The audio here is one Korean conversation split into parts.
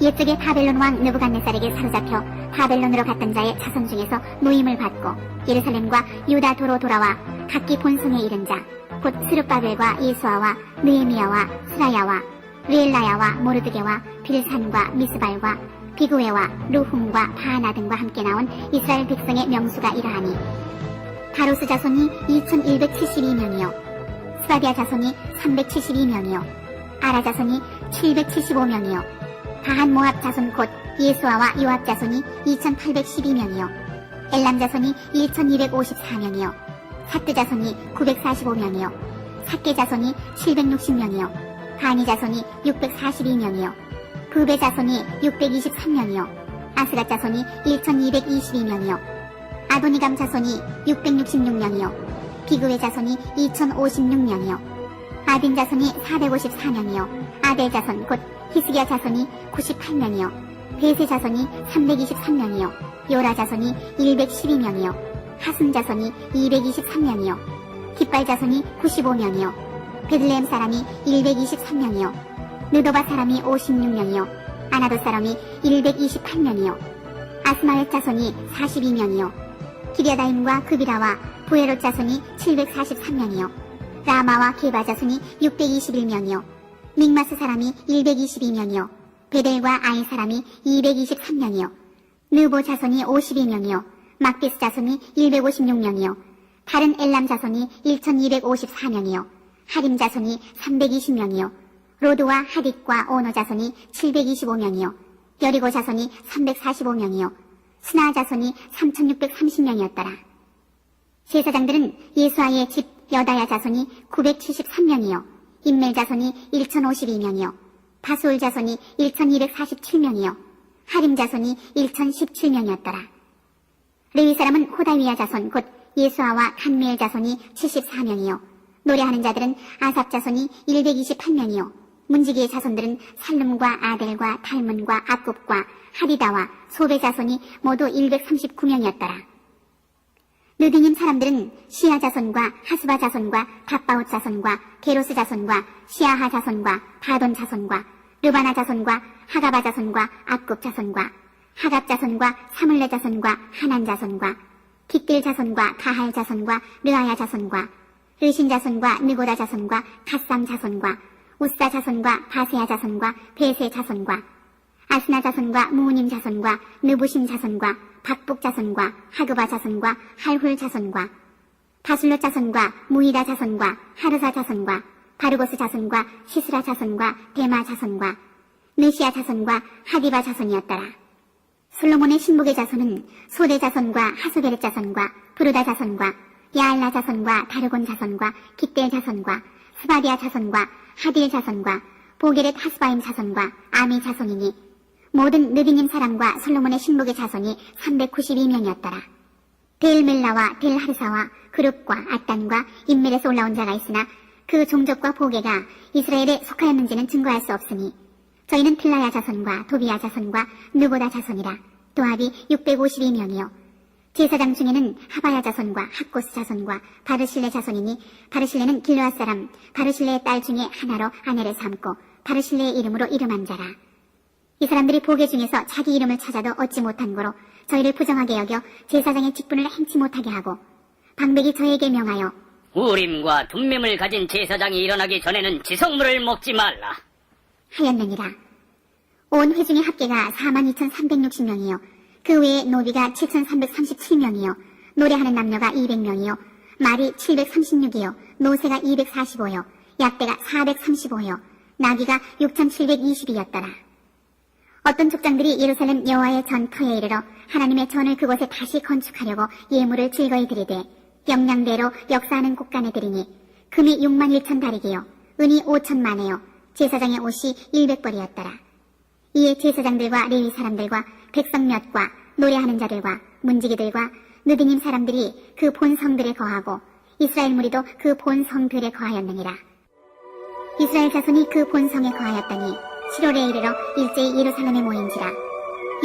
옛적에 바벨론 왕 느부갓네살에게 사로잡혀 바벨론으로 갔던 자의 자손 중에서 노임을 받고 예루살렘과 유다 도로 돌아와 각기 본성에 이른 자 곧 스룹바벨과 예수아와 느헤미야와 스라야와 르엘라야와 모르드게와 빌산과 미스발과 비구웨와 루훔과 바하나 등과 함께 나온 이스라엘 백성의 명수가 이러하니 바로스 자손이 2172명이요 스바디아 자손이 372명이요 아라 자손이 775명이요 바한 모압 자손 곧 예수아와 요압 자손이 2812명이요 엘람 자손이 1254명이요 사뜨 자손이 945명이요 삭게 자손이 760명이요 바니 자손이 642명이요 부베 자손이 623명이요 아스갓 자손이 1222명이요 아도니감 자손이 666명이요 비그웨 자손이 2056명이요 아딘 자손이 454명이요 아델 자손 곧 히스기야 자손이 98명이요 베세 자손이 323명이요 요라 자손이 112명이요 하순 자손이 223명이요 깃발 자손이 95명이요 베들레헴 사람이 123명이요 느도바 사람이 56명이요 아나도 사람이 128명이요 아스마웻 자손이 42명이요 기랴다임과 그비라와 부에롯 자손이 743명이요 라마와 게바 자손이 621명이요 믹마스 사람이 122명이요 베델과 아이 사람이 223명이요 느보 자손이 52명이요 막비스 자손이 156명이요 다른 엘람 자손이 1254명이요 하림 자손이 320명이요 로드와 하딧과 오노 자손이 725명이요 여리고 자손이 345명이요 스나 자손이 3630명이었더라. 제사장들은 예수아의 집 여다야 자손이 973명이요 임멜 자손이 1052명이요 바수울 자손이 1247명이요 하림 자손이 1017명이었더라. 레위 사람은 호다위야 자손 곧 예수아와 간미엘 자손이 74명이요 노래하는 자들은 아삽 자손이 128명이요 문지기의 자손들은 살룸과 아델과 달문과 악굽과 하리다와 소베 자손이 모두 139명이었더라. 느디님 사람들은 시아 자손과 하스바 자손과 답바옷 자손과 게로스 자손과 시아하 자손과 바돈 자손과 르바나 자손과 하가바 자손과 악굽 자손과 하갑 자손과 사물레 자손과 하난 자손과 깃들 자손과 가할 자손과 르아야 자손과 르신 자손과 느고다 자손과 가삼 자손과 우사 자손과 바세야 자손과 베세 자손과 아스나 자손과 무우님 자손과 느부심 자손과 박북 자손과 하그바 자손과 할훌 자손과 바술롯 자손과 무이다 자손과 하르사 자손과 바르고스 자손과 시스라 자손과 데마 자손과 느시아 자손과 하디바 자손이었더라. 솔로몬의 신복의 자손은 소대 자손과 하소베렛 자손과 부르다 자손과 야알라 자손과 다르곤 자손과 깃델 자손과 스바디아 자손과 하딜 자손과 보게렛 하스바임 자손과 아미 자손이니 모든 느비님 사람과 솔로몬의 신복의 자손이 392명이었더라. 델멜라와 델하르사와 그룹과 아단과 인멜에서 올라온 자가 있으나 그 종족과 보게가 이스라엘에 속하였는지는 증거할 수 없으니 저희는 필라야 자손과 도비야 자손과 느보다 자손이라. 도합이 652명이요 제사장 중에는 하바야 자손과 학고스 자손과 바르실레 자손이니 바르실레는 길르앗 사람 바르실레의 딸 중에 하나로 아내를 삼고 바르실레의 이름으로 이름한 자라. 이 사람들이 보게 중에서 자기 이름을 찾아도 얻지 못한 거로 저희를 부정하게 여겨 제사장의 직분을 행치 못하게 하고 방백이 저에게 명하여 우림과 둠밈을 가진 제사장이 일어나기 전에는 지성물을 먹지 말라 하였느니라. 온 회중의 합계가 42,360명이요 그 외에 노비가 7,337명이요 노래하는 남녀가 200명이요 말이 736이요 노새가 245요 약대가 435요 나귀가 6,720이었더라. 어떤 족장들이 예루살렘 여호와의 전터에 이르러 하나님의 전을 그곳에 다시 건축하려고 예물을 즐거이 드리되 영량대로 역사하는 곳간에 드리니 금이 61,000다리기요 은이 5,000만에요 제사장의 옷이 100벌이었더라. 이에 제사장들과 레위 사람들과 백성 몇과 노래하는 자들과 문지기들과 느비님 사람들이 그 본성들에 거하고 이스라엘 무리도 그 본성들에 거하였느니라. 이스라엘 자손이 그 본성에 거하였더니 7월에 이르러 일제히 예루살렘에 모인지라.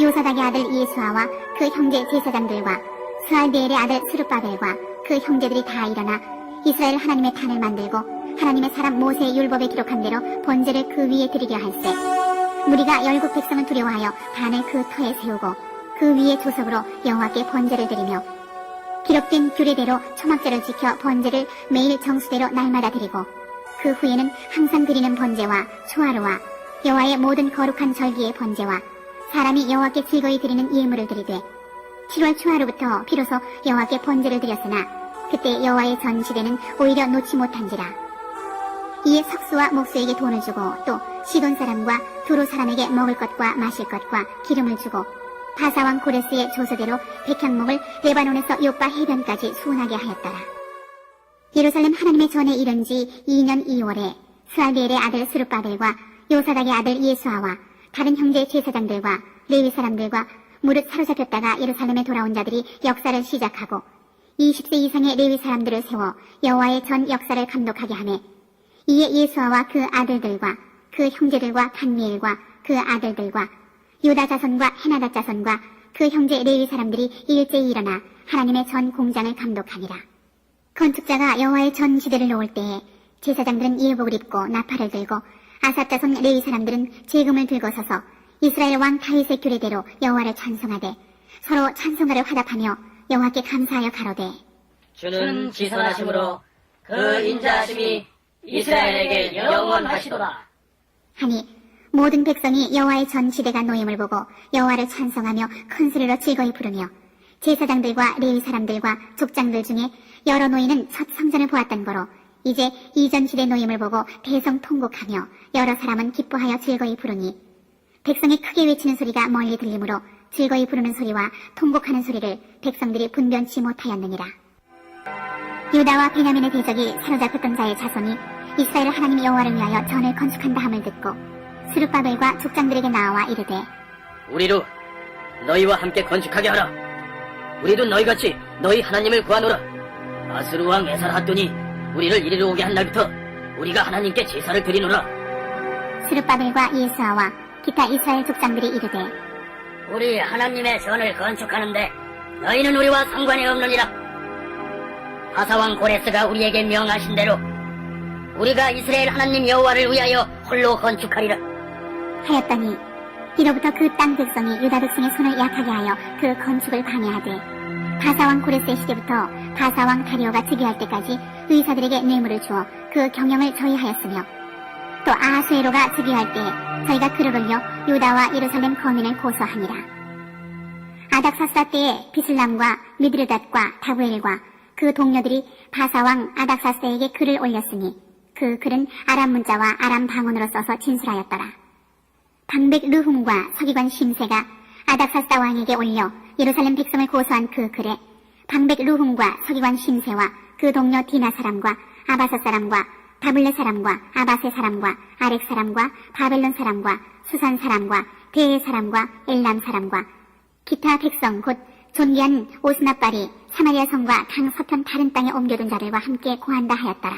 요사닥의 아들 예수아와 그 형제 제사장들과 스알디엘의 아들 스룹바벨과 그 형제들이 다 일어나 이스라엘 하나님의坛을 만들고 하나님의 사람 모세의 율법에 기록한 대로 번제를 그 위에 드리려 할세 무리가 열국 백성을 두려워하여 반을 그 터에 세우고 그 위에 조석으로 여호와께 번제를 드리며 기록된 규례대로 초막절을 지켜 번제를 매일 정수대로 날마다 드리고 그 후에는 항상 드리는 번제와 초하루와 여호와의 모든 거룩한 절기의 번제와 사람이 여호와께 즐거이 드리는 예물을 드리되 7월 초하루부터 비로소 여호와께 번제를 드렸으나 그때 여호와의 전시대는 오히려 놓지 못한지라. 이에 석수와 목수에게 돈을 주고 또 시돈 사람과 두로 사람에게 먹을 것과 마실 것과 기름을 주고 바사왕 고레스의 조서대로 백향목을 레바논에서 요빠 해변까지 수운하게 하였더라. 예루살렘 하나님의 전에 이른 지 2년 2월에 스알디엘의 아들 스룹바벨과 요사닥의 아들 예수아와 다른 형제 제사장들과 레위 사람들과 무릇 사로잡혔다가 예루살렘에 돌아온 자들이 역사를 시작하고 20세 이상의 레위 사람들을 세워 여호와의 전 역사를 감독하게 하매 이에 예수아와 그 아들들과 그 형제들과 간미엘과 그 아들들과 유다 자손과 헤나다 자손과 그 형제 레위 사람들이 일제히 일어나 하나님의 전 공장을 감독하니라. 건축자가 여호와의 전 지대를 놓을 때에 제사장들은 예복을 입고 나팔을 들고 아삽 자손 레위 사람들은 제금을 들고 서서 이스라엘 왕 다윗의 규례대로 여호와를 찬송하되 서로 찬송가를 화답하며 여호와께 감사하여 가로되 주는 지선하심으로 그 인자하심이 이스라엘에게 영원하시도다 하니 모든 백성이 여호와의 전 지대가 놓임을 보고 여호와를 찬송하며 큰 소리로 즐거이 부르며 제사장들과 레위 사람들과 족장들 중에 여러 노인은 첫 성전을 보았던 거로 이제 이전 지대 노임을 보고 대성 통곡하며 여러 사람은 기뻐하여 즐거이 부르니 백성이 크게 외치는 소리가 멀리 들리므로 즐거이 부르는 소리와 통곡하는 소리를 백성들이 분변치 못하였느니라. 유다와 베냐민의 대적이 사로잡혔던 자의 자손이 이스라엘 하나님 여호와를 위하여 전을 건축한다 함을 듣고 스룹바벨과 족장들에게 나와 이르되 우리로 너희와 함께 건축하게 하라. 우리도 너희같이 너희 하나님을 구하노라. 아스루 왕 에살핫돈이 우리를 이리로 오게 한 날부터 우리가 하나님께 제사를 드리노라. 스룹바벨과 예수아와 기타 이스라엘 족장들이 이르되 우리 하나님의 전을 건축하는데 너희는 우리와 상관이 없느니라. 바사왕 고레스가 우리에게 명하신 대로 우리가 이스라엘 하나님 여호와를 위하여 홀로 건축하리라 하였더니 이로부터 그 땅 백성이 유다 백성의 손을 약하게 하여 그 건축을 방해하되 바사왕 고레스의 시대부터 바사왕 다리오가 즉위할 때까지 의사들에게 뇌물을 주어 그 경영을 저해하였으며 또 아하수에로가 즉위할 때 저희가 글을 올려 유다와 예루살렘 거민을 고소하니라. 아닥사스다 때에 비슬람과 미드르닷과 다구엘과 그 동료들이 바사왕 아닥사스다에게 글을 올렸으니 그 글은 아람 문자와 아람 방언으로 써서 진술하였더라. 방백 르훔과 서기관 심세가 아닥사스다 왕에게 올려 예루살렘 백성을 고소한 그 글에 방백 르훔과 서기관 심세와 그 동료 디나 사람과 아바사 사람과 바블레 사람과 아바세 사람과 아렉 사람과 바벨론 사람과 수산 사람과 대해 사람과 엘람 사람과 기타 백성 곧 존귀한 오스나빨이 사마리아 성과 강 서편 다른 땅에 옮겨둔 자들과 함께 고한다 하였더라.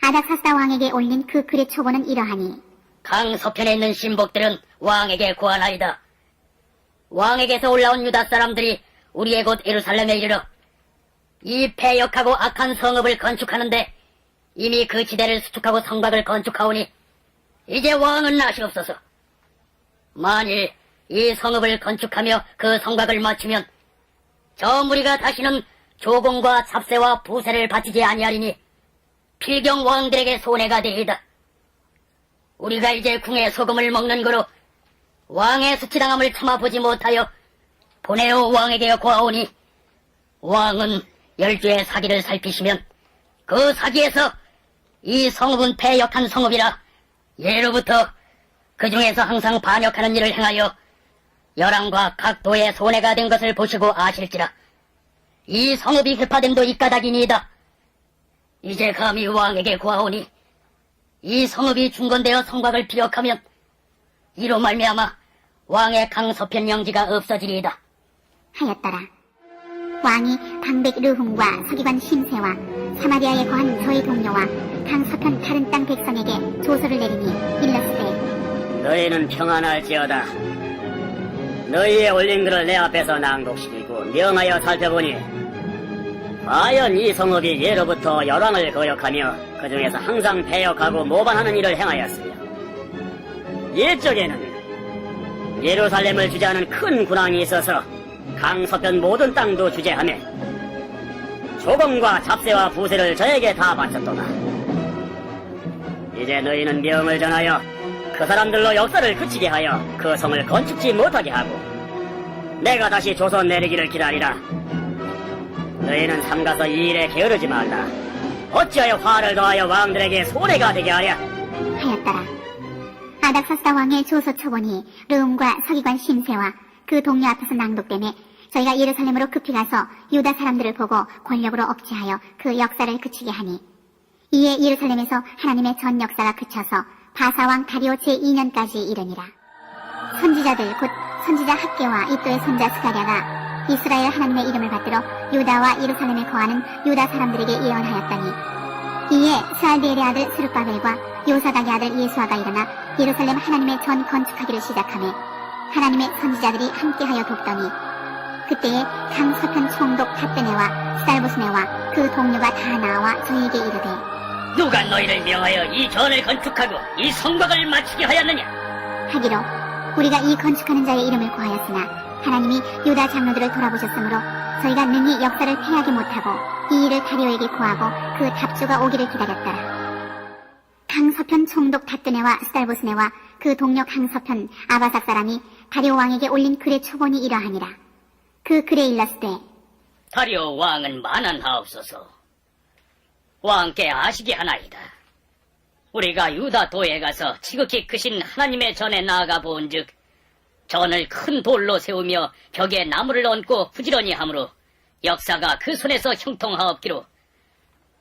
아닥사스다 왕에게 올린 그 글의 초본은 이러하니 강 서편에 있는 신복들은 왕에게 고하나이다. 왕에게서 올라온 유다 사람들이 우리의 곳 예루살렘에 이르러 이 패역하고 악한 성읍을 건축하는데 이미 그 지대를 수축하고 성곽을 건축하오니 이제 왕은 아시옵소서. 만일 이 성읍을 건축하며 그 성곽을 마치면 저 무리가 다시는 조공과 잡세와 부세를 바치지 아니하리니 필경 왕들에게 손해가 되이다. 우리가 이제 궁에 소금을 먹는 거로 왕의 수치당함을 참아보지 못하여 보네오 왕에게 고하오니 왕은 10주의 사기를 살피시면 그 사기에서 이 성읍은 패역한 성읍이라 예로부터 그 중에서 항상 반역하는 일을 행하여 열왕과 각 도에 손해가 된 것을 보시고 아실지라 이 성읍이 회파됨도 이까닭이니이다. 이제 감히 왕에게 구하오니 이 성읍이 중건되어 성곽을 비역하면 이로 말미암아 왕의 강서편 영지가 없어지리이다 하였더라. 왕이 방백 르훔과 서기관 심세와 사마리아에 거한 저희 동료와 강서편 다른 땅 백성에게 조서를 내리니 일렀으되 너희는 평안할지어다. 너희의 올린 글을 내 앞에서 낭독시키고 명하여 살펴보니 과연 이 성읍이 예로부터 열왕을 거역하며 그 중에서 항상 패역하고 모반하는 일을 행하였으며 옛적에는 예루살렘을 주재하는 큰 군왕이 있어서 강서편 모든 땅도 주재하며 조공과 잡세와 부세를 저에게 다 바쳤도다. 이제 너희는 명을 전하여 그 사람들로 역사를 그치게 하여 그 성을 건축지 못하게 하고 내가 다시 조선 내리기를 기다리라. 너희는 삼가서 이 일에 게으르지 말라. 어찌하여 화를 더하여 왕들에게 손해가 되게 하랴. 하였더라. 아닥사스다 왕의 조서 초본이 르움과 서기관 심세와 그 동료 앞에서 낭독되매 저희가 예루살렘으로 급히 가서 유다 사람들을 보고 권력으로 억제하여 그 역사를 그치게 하니 이에 예루살렘에서 하나님의 전 역사가 그쳐서 바사왕 다리오 제2년까지 이르니라. 선지자들 곧 선지자 학계와 이또의 손자 스가랴가 이스라엘 하나님의 이름을 받들어 유다와 예루살렘에 거하는 유다 사람들에게 예언하였더니 이에 스알디엘의 아들 스룹바벨과 요사닥의 아들 예수아가 일어나 예루살렘 하나님의 전 건축하기를 시작하며 하나님의 선지자들이 함께하여 돕더니 그때에 강서편 총독 탑드네와 스달보스네와 그 동료가 다 나와 저희에게 이르되 누가 너희를 명하여 이 전을 건축하고 이 성곽을 마치게 하였느냐? 하기로 우리가 이 건축하는 자의 이름을 구하였으나 하나님이 유다 장로들을 돌아보셨으므로 저희가 능히 역사를 패하지 못하고 이 일을 다리오에게 구하고 그 답주가 오기를 기다렸더라. 강서편 총독 탑드네와 스달보스네와 그 동료 강서편 아바삭 사람이 다리오 왕에게 올린 글의 초본이 이러하니라. 그 글에 일렀으되 다리오 왕은 만한하옵소서. 왕께 아시게 하나이다. 우리가 유다 도에 가서 지극히 크신 하나님의 전에 나아가 본즉 전을 큰 돌로 세우며 벽에 나무를 얹고 부지런히 하므로 역사가 그 손에서 형통하옵기로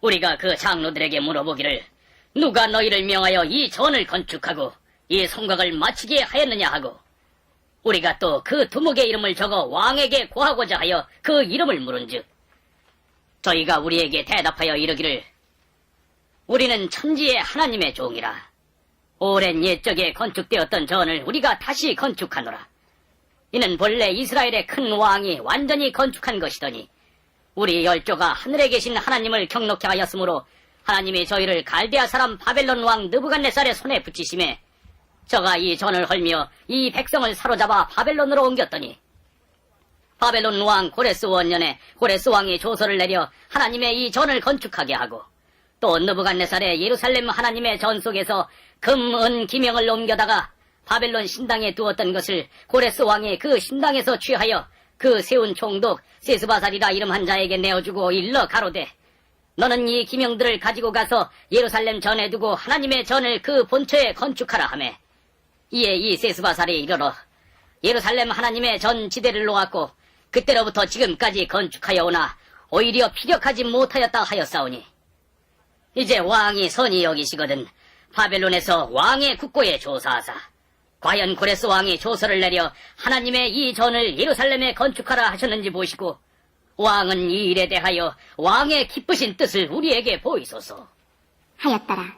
우리가 그 장로들에게 물어보기를 누가 너희를 명하여 이 전을 건축하고 이 성곽을 마치게 하였느냐 하고 우리가 또 그 두목의 이름을 적어 왕에게 고하고자 하여 그 이름을 물은즉 저희가 우리에게 대답하여 이르기를 우리는 천지의 하나님의 종이라 오랜 옛적에 건축되었던 전을 우리가 다시 건축하노라. 이는 본래 이스라엘의 큰 왕이 완전히 건축한 것이더니 우리 열조가 하늘에 계신 하나님을 경록케 하였으므로 하나님이 저희를 갈대아 사람 바벨론 왕 느부갓네살의 손에 붙이심에 저가 이 전을 헐며 이 백성을 사로잡아 바벨론으로 옮겼더니 바벨론 왕 고레스 원년에 고레스 왕이 조서를 내려 하나님의 이 전을 건축하게 하고 또 느부갓네살의 예루살렘 하나님의 전 속에서 금, 은, 기명을 옮겨다가 바벨론 신당에 두었던 것을 고레스 왕이 그 신당에서 취하여 그 세운 총독 세스바살이라 이름한 자에게 내어주고 일러 가로되 너는 이 기명들을 가지고 가서 예루살렘 전에 두고 하나님의 전을 그 본처에 건축하라 하매 이에 이 세스바살이 이르러 예루살렘 하나님의 전 지대를 놓았고 그때로부터 지금까지 건축하여 오나 오히려 피력하지 못하였다 하였사오니 이제 왕이 선히 여기시거든 바벨론에서 왕의 국고에 조사하사 과연 고레스 왕이 조서를 내려 하나님의 이 전을 예루살렘에 건축하라 하셨는지 보시고 왕은 이 일에 대하여 왕의 기쁘신 뜻을 우리에게 보이소서 하였더라.